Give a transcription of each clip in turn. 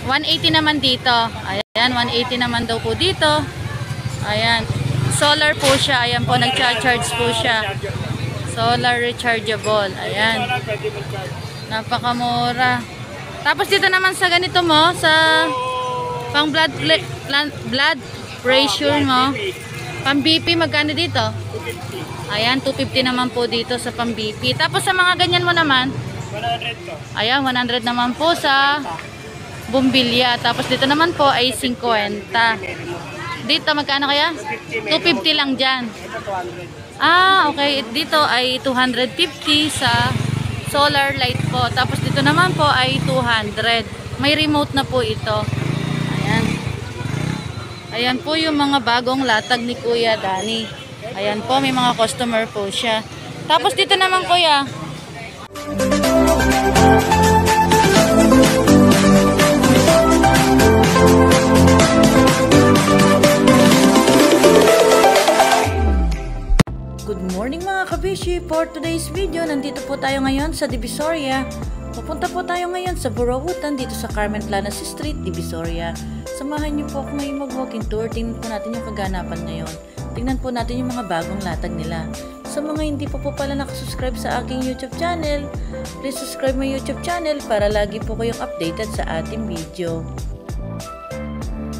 180 naman dito. Ayan, 180 naman daw po dito. Ayan. Solar po siya. Ayan po, nag-charge po siya. Solar rechargeable. Ayan. Napakamura. Tapos dito naman sa ganito mo, sa pang blood pressure mo. Pang BP, magkano dito? Ayan, 250 naman po dito sa pang BP. Tapos sa mga ganyan mo naman, 100 to. ayan, 100 naman po sa bumbilya. Tapos dito naman po ay 50. Dito, magkano kaya? 250 lang dyan. Ah, okay. Dito ay 250 sa solar light po. Tapos dito naman po ay 200. May remote na po ito. Ayan. Ayan po yung mga bagong latag ni Kuya Danny. Ayan po, may mga customer po siya. Tapos dito naman, Kuya. Good morning mga kabishi! For today's video, nandito po tayo ngayon sa Divisoria. Pupunta po tayo ngayon sa Burautan dito sa Carmen Planas Street, Divisoria. Samahan niyo po ako ngayon mag-walking tour. Tingnan po natin yung kaganapan ngayon. Tingnan po natin yung mga bagong latag nila. Sa mga hindi pa po pala nakasubscribe sa aking YouTube channel, please subscribe my YouTube channel para lagi po kayong updated sa ating video.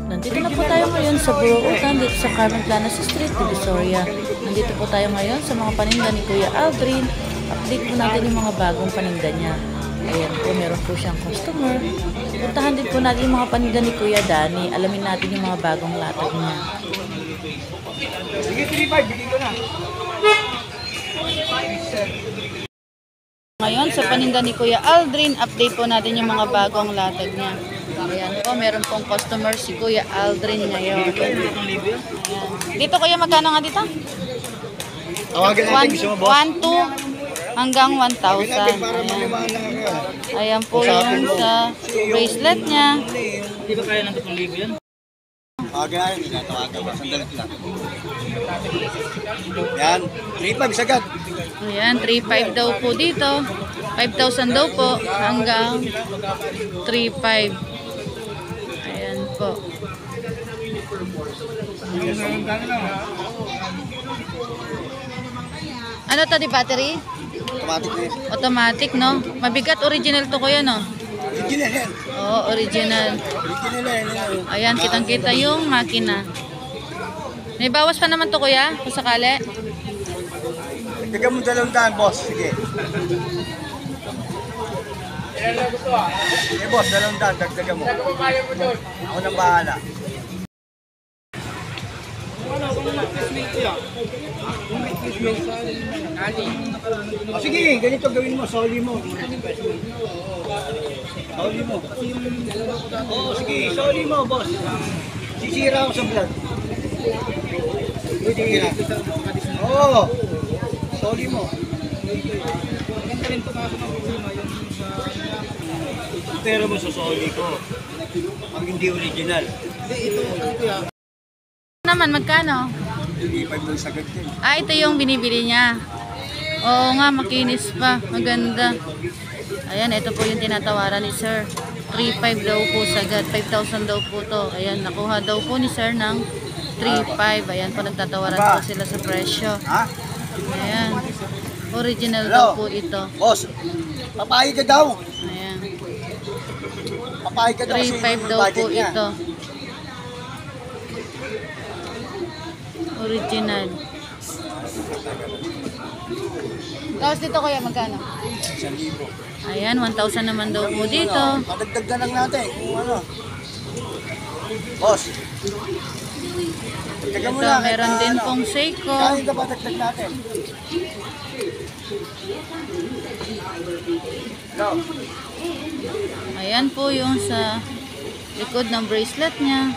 Nandito na po tayo ngayon sa Burautan dito sa Carmen Planas Street, Divisoria. Nandito po tayo ngayon sa mga paninda ni Kuya Aldrin. Update po natin yung mga bagong paninda niya. Ayan po, meron po siyang customer. Puntahan din po natin yung mga paninda ni Kuya Danny. Alamin natin yung mga bagong latag niya. Sige, 3.5, bigyan ko na. Ngayon sa paninda ni Kuya Aldrin, update po natin yung mga bagong latag niya. Ayan po, meron pong customer si Kuya Aldrin ngayon. Ayan. Dito Kuya, magkano nga dito? Tawagan natin, gusto mo, boss? 1,200 hanggang 1,000. Ayan. Ayan po yung sa bracelet niya. Hindi ba kaya ng 3,000 yan? Tawagan natin, tawagan mo. Sandali lang. Yan, 3.5 sagad. Ayan, 3,500 daw po dito. 5,000 daw po hanggang 3,500. Ayan po. Ano to, di battery? Automatic na yun. Automatic, no? Mabigat, original to Kuya, no? Original yan. Oo, original. Original yan. Ayan, kitang-kita yung makina. May bawas pa naman to Kuya, kung sakali. Bigyan mo 200, boss. Sige. Sige, boss, 200. Dagdagan mo. Ako nang bahala. Sige, ganito gawin mo. Soli mo. Soli mo. Oo, sige. Soli mo, boss. Sisira ako sa vlog. Sisira. Oo. Soli mo. Pero mo sa soli ko. Pag hindi original. Naman, magkano? Hindi pa yung sagot din. Ah, ito yung binibili niya. Oo nga, makinis pa. Maganda. Ayan, ito po yung tinatawaran ni Sir. 3,500 daw po sagad. 5,000 daw po to. Ayan, nakuha daw po ni Sir ng 3,500. Ayan po, nagtatawaran po sila sa presyo. Ha? Ayan. Original daw po ito. Boss, papayag ka daw. Ayan. Papayag ka daw. 3,500 daw po ito. Original. Tapos dito Kuya, magkano? 1,000. Ayan, 1,000 naman daw po dito. Padagdag na lang natin kung ano. Boss. Dagdagan mo Ito, lang. meron din pong Seiko. Kaya ka ba dagdag natin? No. Ayan po yung sa likod ng bracelet niya.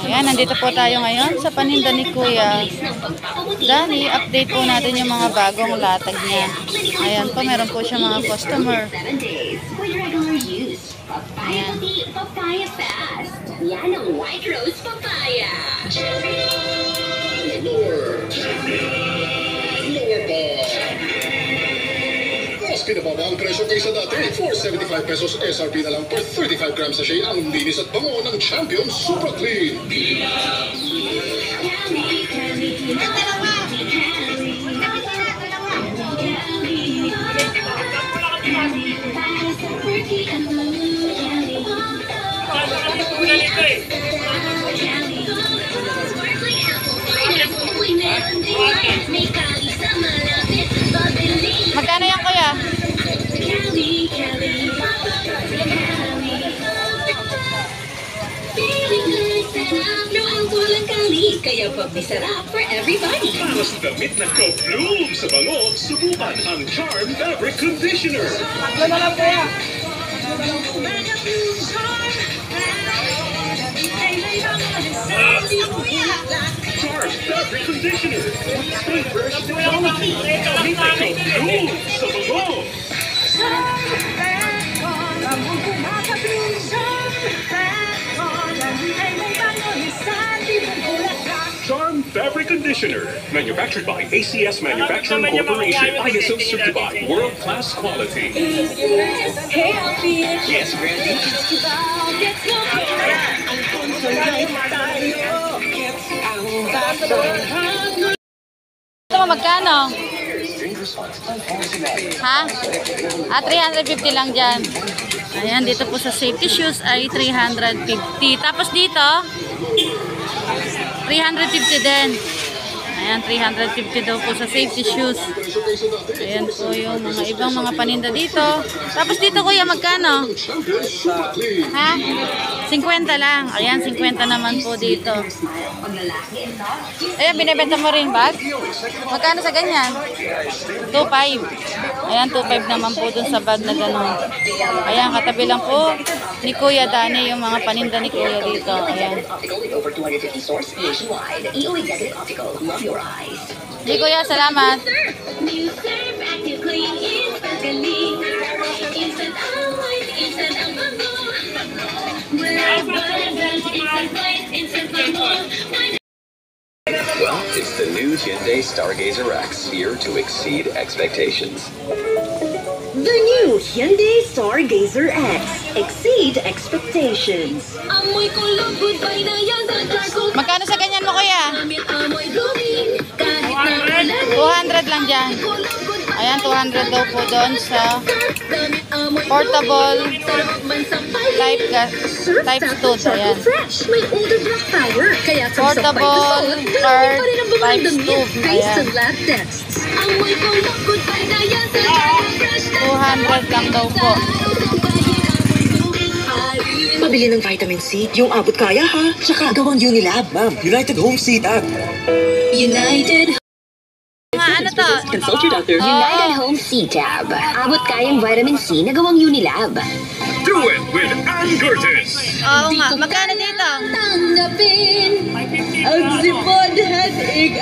Ayan, nandito po tayo ngayon sa paninda ni Kuya Danny. Update po natin yung mga bagong latag niya. Ayan po, meron po siya mga customer. Ayan. niya ng White Rose Papaya. Mas pinababa ang presyo kaysa dati. 475 pesos SRP na lang per 35 grams sachet ang linis at bango ng Champion Super Clean. Magkano yan, kuya? Kaya pabisarap for everybody. Mas damit na ka-bloom sa bango, subukan ang Charm Fabric Conditioner. Charm Fabric Conditioner. Stay fresh and quality. Damit na ka-bloom sa bango. Charm Fabric Conditioner, manufactured by ACS Manufacturing Corporation, ISO certified, world-class quality. Yes, Randy. Ito mo, magkano? Ha? 350 lang dyan. Ayan, dito po sa safety shoes ay 350. Tapos dito, 350 din. Ayan, 350 daw po sa safety shoes. Ayan po yung mga ibang mga paninda dito. Tapos dito, kuya, magkano? Ha? 50 lang. Ayan, 50 naman po dito. Ayan, binibenta mo rin bag? Magkano sa ganyan? 2.5. Ayan, 2.5 naman po dun sa bag na gano'n. Ayan, katabi lang po ni Kuya Danny yung mga paninda ni Kuya dito. Ayan. Over 250 stores nationwide. EO Executive Optical. Love your eyes. Di Kuya, salamat. New Surf Active Clean Instant Galing. Instant amoy, instant ang bango. Instant white, instant bango. Well, it's the new Hyundai Stargazer X, here to exceed expectations. The new Hyundai Stargazer X. Exceed expectations. Amoy ko lang, goodbye na yan sa charcoal. Magkano sa ganyan mo, Kuya? Gamit amoy blooming. Kahit na ulan. 200 lang dyan. Ayan, 200 daw po doon sa Gamit amoy portable sarap man sa paligid. type stool. Ayan. Fresh. May older black power. Kaya Portable card type stove. Ayan. lab tests. Amoy ko lang, goodbye na yan sa charcoal. Fresh na 200 lang daw po. Pabili ng vitamin C. Yung abot kaya ha. Tsaka gawang Unilab, ma'am. United Home Seat App. United Mga ano to? Consult your doctor. United Home C-Tab. Abot kayang vitamin C na gawang Unilab. Do it with Ann Curtis. Oo nga. Magkano dito? Tanggapin. Ang sipon has egg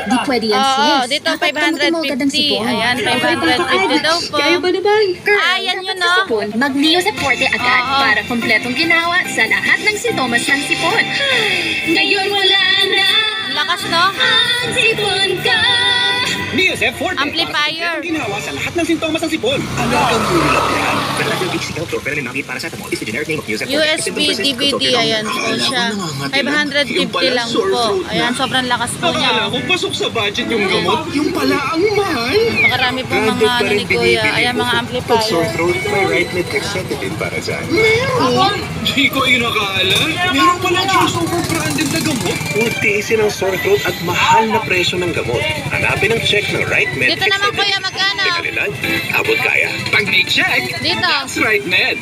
Di pwede yan, Oo, sis. dito Dapat tumutulog ka ng 550. sipon. Ayan, 550 daw po. Kaya ba naman? Ah, yan yun, no? Sipon, mag-Neo sa Forte agad Oo. para kompletong ginawa sa lahat ng sintomas ng sipon. Ngayon wala na Lakas, no? ang sipon ka. Neosep Forte. Amplifier. Ginawa sa lahat ng sintomas ng sipon. USB DVD, ayan po siya. 550 lang po. Ayan, sobrang lakas po Akala niya. ko pasok sa budget yung gamot. Yung pala ang mahal. Nakarami po mga ano ni Kuya. Ayan, mga amplifier. throat, may right mid executive para dyan. Meron? Di ko inakala. Meron palang super branded na gamot. Huwag tiisin ang sore throat at mahal na presyo ng gamot. Hanapin ang check ng Right Med. Dito naman, Kuya, magkano? Kalilan, abot kaya. Pag may check, Dito. that's right, Med.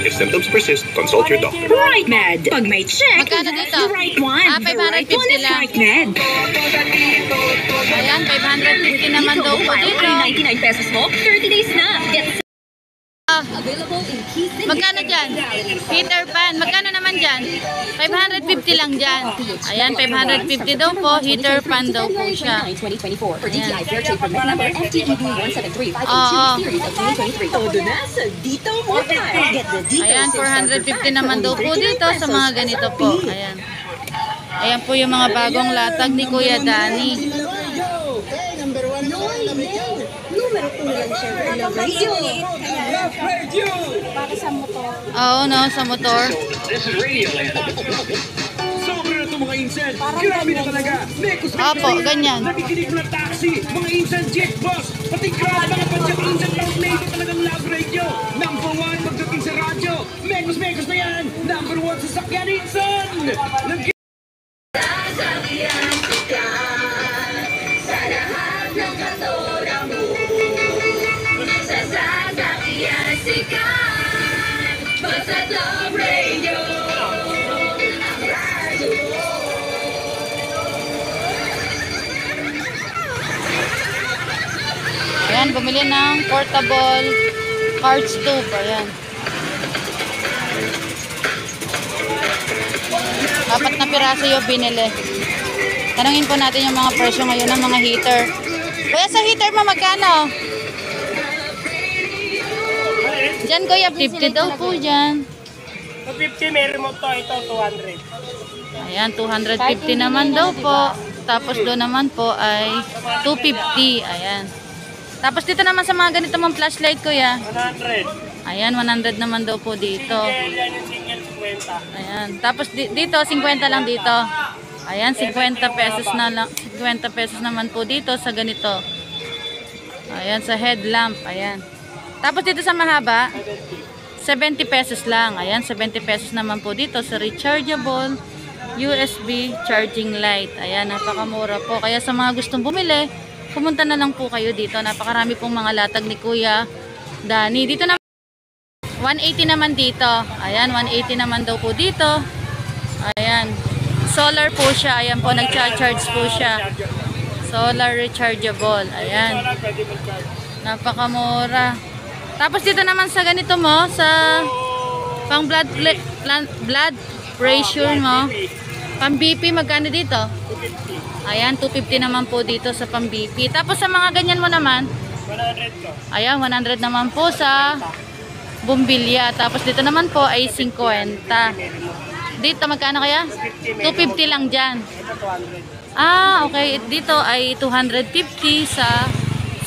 If symptoms persist, consult your doctor. Right, Med. Pag may check, Magkano dito? the right one. Ah, The right 550 one is lang. Right, Med. Ayan, 550 naman daw po dito. 99 pesos mo, 30 days na. Get Magkano dyan? Heater fan. Magkano naman dyan? 550 lang dyan. Ayan, 550 daw po. Heater fan daw po siya. Oo. Ayan, 450 naman daw po dito sa mga ganito po. Ayan. Ayan po yung mga bagong latag ni Kuya Danny. Oo, no, sa motor. Sobra na ito mga insan. Grabe na talaga. Opo, ganyan. Nakikinig na taxi. Mga insan jet boss. Pati grabe mga padyak insan ng play. Ito talagang love radio. Number 1 pagdating sa radyo. Mekos na yan. Number 1 sa sakyan insan. Ayan, bumili ng portable cards tube. Ayan. 4 na piraso yung binili. Tanungin po natin yung mga presyo ngayon ng mga heater. Kuya, sa heater mo magkano? Diyan kuya, 50 daw po dyan. 250 may remote to, ito 200. Ayan, 250 naman daw po. Tapos doon naman po ay 250. Ayan. Tapos dito naman sa mga ganito mong flashlight kuya. 100. Ayan, 100 naman daw po dito. Yan yung single 50. Ayan. Tapos dito, 50 lang dito. Ayan, 50 pesos na lang. 50 pesos naman po dito sa ganito. Ayan, sa headlamp. Ayan. Tapos dito sa mahaba, 70 pesos lang. Ayan, 70 pesos naman po dito sa rechargeable USB charging light. Ayan, napakamura po. Kaya sa mga gustong bumili, pumunta na lang po kayo dito. Napakarami pong mga latag ni Kuya Danny. Dito naman, 180 naman dito. Ayan, 180 naman daw po dito. Ayan. Solar po siya. Ayan po, nag-charge po siya. Solar rechargeable. Ayan. Napakamura. Tapos dito naman sa ganito mo, sa pang blood pressure mo, pang BP, magkano dito? Ayan, 250 naman po dito sa pang BP. Tapos sa mga ganyan mo naman, 100 to. ayan, 100 naman po sa bumbilya. Tapos dito naman po ay 50. Dito magkano kaya? 250 lang dyan. Ito 200. Ah, okay. Dito ay 250 sa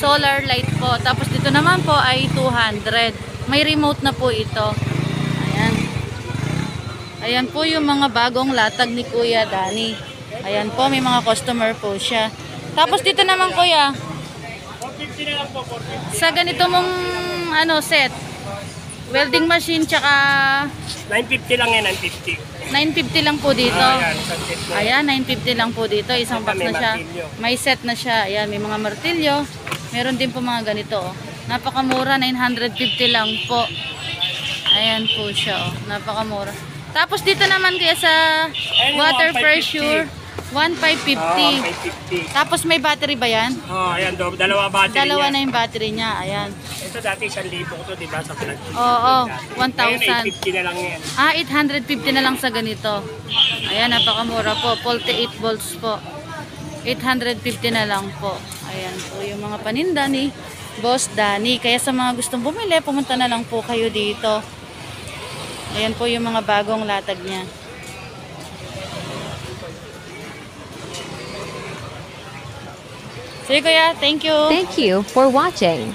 solar light po. Tapos dito naman po ay 200. May remote na po ito. Ayan. Ayan po yung mga bagong latag ni Kuya Danny. Ayan po, may mga customer po siya. Tapos dito naman kuya, 450 na lang po, 450. sa ganito mong ano set, welding machine tsaka 950 lang yan, 950. 950 lang po dito. Ayan, isang set na. Ayan, 950 lang po dito. Isang box na siya. May set na siya. Ayan, may mga martilyo. Meron din po mga ganito. Oh. Napakamura, 950 lang po. Ayan po siya. Oh. Napakamura. Tapos dito naman kaya sa water pressure, 1,550. 550. Tapos may battery ba yan? Oh, ayan, dalawa battery Dalawa niya. na yung battery niya. Ayan. Ito dati 1,000 ko to, di ba, sa vlog. Oo, Ngayon, 1,000. 850 na lang yan. Ah, 850 na lang sa ganito. Ayan, napakamura po. 48 volts po. 850 na lang po. Ayan po yung mga paninda ni Boss Danny. Kaya sa mga gustong bumili, pumunta na lang po kayo dito. Ayan po yung mga bagong latag niya. Sige kuya, thank you. Thank you for watching.